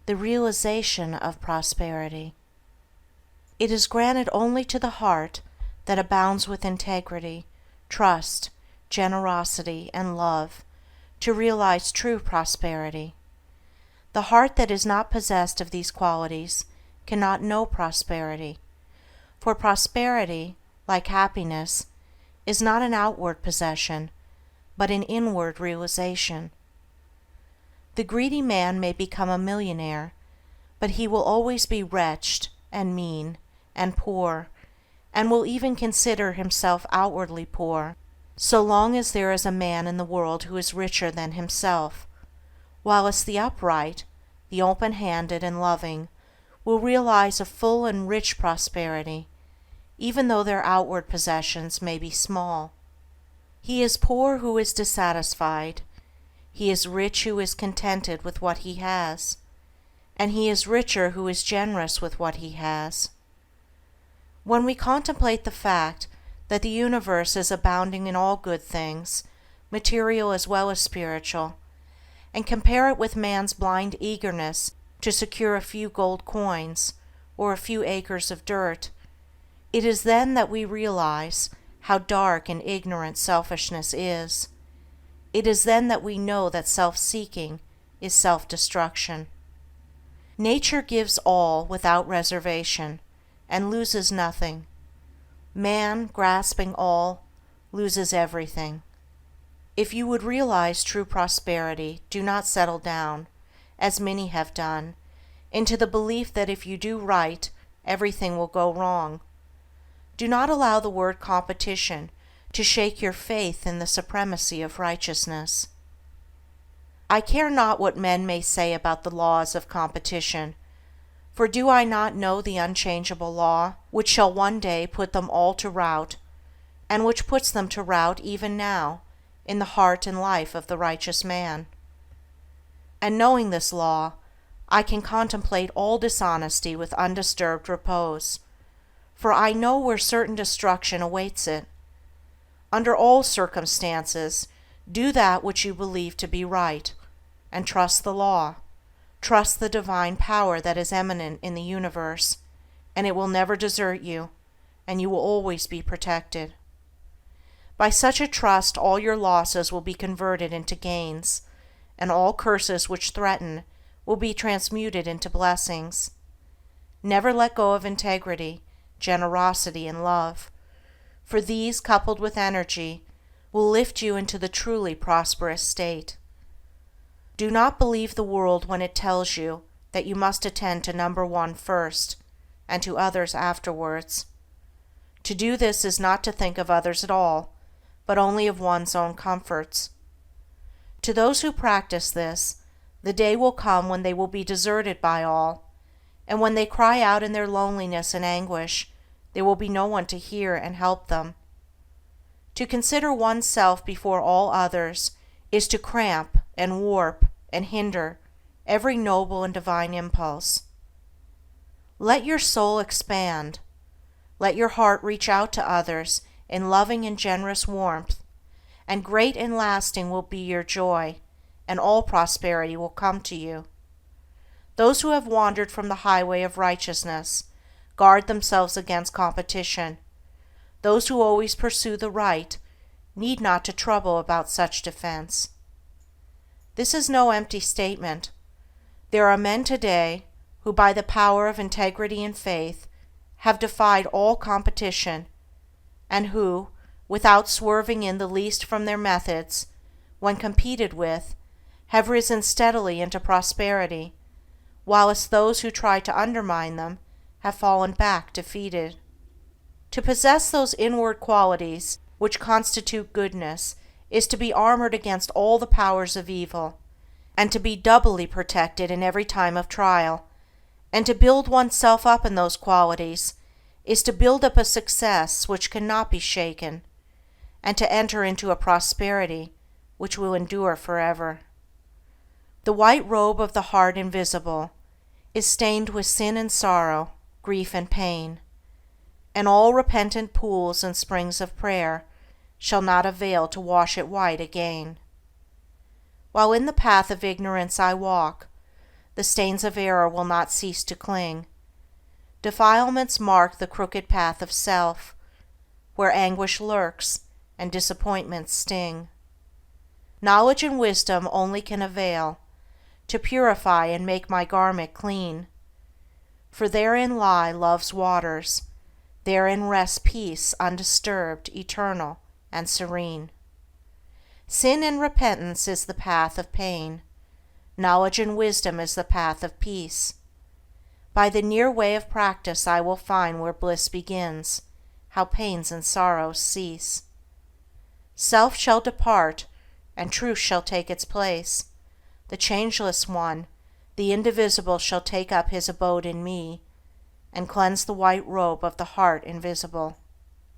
the realization of prosperity. It is granted only to the heart that abounds with integrity, trust, generosity, and love to realize true prosperity. The heart that is not possessed of these qualities cannot know prosperity, for prosperity, like happiness, is not an outward possession, but an inward realization. The greedy man may become a millionaire, but he will always be wretched and mean and poor, and will even consider himself outwardly poor, so long as there is a man in the world who is richer than himself, whilst the upright, the open-handed and loving, will realize a full and rich prosperity, even though their outward possessions may be small. He is poor who is dissatisfied, he is rich who is contented with what he has, and he is richer who is generous with what he has. When we contemplate the fact that the universe is abounding in all good things, material as well as spiritual, and compare it with man's blind eagerness to secure a few gold coins or a few acres of dirt, it is then that we realize how dark and ignorant selfishness is. It is then that we know that self-seeking is self-destruction. Nature gives all without reservation, and loses nothing. Man, grasping all, loses everything. If you would realize true prosperity, do not settle down, as many have done, into the belief that if you do right, everything will go wrong. Do not allow the word competition to shake your faith in the supremacy of righteousness. I care not what men may say about the laws of competition, for do I not know the unchangeable law, which shall one day put them all to rout, and which puts them to rout even now, in the heart and life of the righteous man? And knowing this law, I can contemplate all dishonesty with undisturbed repose, for I know where certain destruction awaits it. Under all circumstances, do that which you believe to be right, and trust the law. Trust the divine power that is eminent in the universe, and it will never desert you, and you will always be protected. By such a trust all your losses will be converted into gains, and all curses which threaten will be transmuted into blessings. Never let go of integrity, generosity, and love, for these, coupled with energy, will lift you into the truly prosperous state. Do not believe the world when it tells you that you must attend to number one first, and to others afterwards. To do this is not to think of others at all, but only of one's own comforts. To those who practice this, the day will come when they will be deserted by all, and when they cry out in their loneliness and anguish, there will be no one to hear and help them. To consider oneself before all others is to cramp and warp and hinder every noble and divine impulse. Let your soul expand. Let your heart reach out to others in loving and generous warmth, and great and lasting will be your joy, and all prosperity will come to you. Those who have wandered from the highway of righteousness guard themselves against competition. Those who always pursue the right need not to trouble about such defense. This is no empty statement. There are men today who, by the power of integrity and faith, have defied all competition, and who, without swerving in the least from their methods, when competed with, have risen steadily into prosperity, whilst those who tried to undermine them have fallen back defeated. To possess those inward qualities which constitute goodness is to be armored against all the powers of evil, and to be doubly protected in every time of trial, and to build oneself up in those qualities is to build up a success which cannot be shaken, and to enter into a prosperity which will endure forever. The white robe of the heart invisible is stained with sin and sorrow, grief and pain, and all repentant pools and springs of prayer shall not avail to wash it white again. While in the path of ignorance I walk, the stains of error will not cease to cling. Defilements mark the crooked path of self, where anguish lurks and disappointments sting. Knowledge and wisdom only can avail to purify and make my garment clean, for therein lie love's waters, therein rests peace undisturbed, eternal, and serene. Sin and repentance is the path of pain, knowledge and wisdom is the path of peace. By the near way of practice I will find where bliss begins, how pains and sorrows cease. Self shall depart, and truth shall take its place. The changeless One, the indivisible, shall take up his abode in me, and cleanse the white robe of the heart invisible.